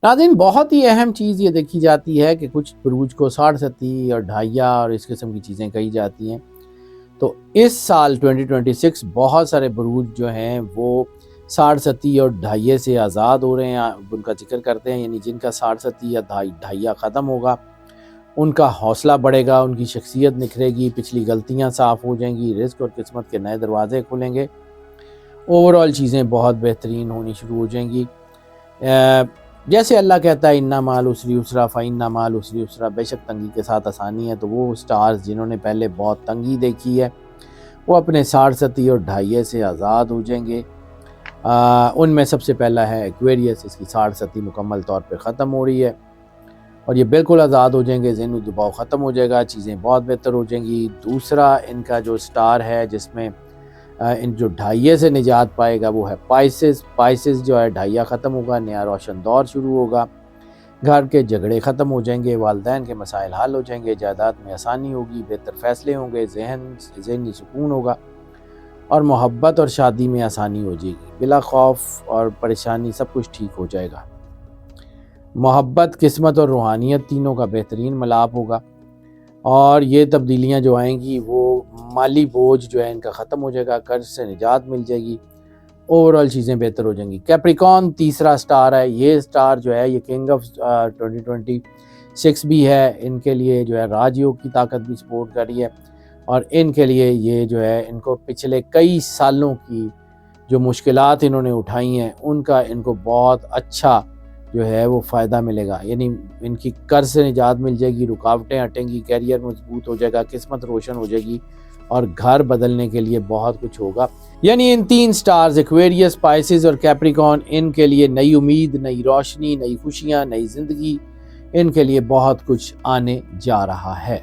ناظرین، بہت ہی اہم چیز یہ دیکھی جاتی ہے کہ کچھ بروج کو 60 اور 2.5 اور اس قسم کی چیزیں کہی جاتی ہیں۔ تو اس سال 2026 بہت سارے بروج جو ہیں وہ 60 اور 2.5 سے آزاد ہو رہے ہیں، ان کا ذکر کرتے ہیں، یعنی جن کا 60 یا 2.5 ختم ہوگا ان کا حوصلہ بڑھے گا، ان کی شخصیت نکھرے گی، پچھلی غلطیاں صاف ہو جائیں گی، رزق اور قسمت کے نئے دروازے کھلیں گے، اوورآل چیزیں بہت بہترین ہونی شروع ہو جائیں گی۔ جیسے اللہ کہتا ہے اِنَّ مَعَ الْعُسْرِ یُسْرًا فَإِنَّ مَعَ الْعُسْرِ یُسْرًا، بے شک تنگی کے ساتھ آسانی ہے۔ تو وہ سٹارز جنہوں نے پہلے بہت تنگی دیکھی ہے وہ اپنے 60 اور 2.5 سے آزاد ہو جائیں گے۔ ان میں سب سے پہلا ہے ایکویریس، اس کی 60 مکمل طور پہ ختم ہو رہی ہے اور یہ بالکل آزاد ہو جائیں گے، ذہنی دباؤ ختم ہو جائے گا، چیزیں بہت بہتر ہو جائیں گی۔ دوسرا ان کا جو سٹار ہے جس میں ان جو 2.5 سے نجات پائے گا وہ ہے پائسس۔ پائسس جو ہے 2.5 ختم ہوگا، نیا روشن دور شروع ہوگا، گھر کے جھگڑے ختم ہو جائیں گے، والدین کے مسائل حل ہو جائیں گے، جائیداد میں آسانی ہوگی، بہتر فیصلے ہوں گے، ذہنی سکون ہوگا اور محبت اور شادی میں آسانی ہو جائے گی، بلا خوف اور پریشانی سب کچھ ٹھیک ہو جائے گا۔ محبت، قسمت اور روحانیت تینوں کا بہترین ملاپ ہوگا اور یہ تبدیلیاں جو آئیں گی وہ مالی بوجھ جو ہے ان کا ختم ہو جائے گا، قرض سے نجات مل جائے گی، اوورآل چیزیں بہتر ہو جائیں گی۔ کیپریکون تیسرا سٹار ہے، یہ سٹار جو ہے یہ کنگ آف 2026 بھی ہے، ان کے لیے جو ہے راج یوگ کی طاقت بھی سپورٹ کر رہی ہے اور ان کے لیے یہ جو ہے ان کو پچھلے کئی سالوں کی جو مشکلات انہوں نے اٹھائی ہیں ان کا ان کو بہت اچھا جو ہے وہ فائدہ ملے گا، یعنی ان کی قرض سے نجات مل جائے گی، رکاوٹیں ہٹیں گی، کیریئر مضبوط ہو جائے گا، قسمت روشن ہو جائے گی اور گھر بدلنے کے لیے بہت کچھ ہوگا۔ یعنی ان 3 سٹارز ایکویریس، پائسز اور کیپریکون، ان کے لیے نئی امید، نئی روشنی، نئی خوشیاں، نئی زندگی، ان کے لیے بہت کچھ آنے جا رہا ہے۔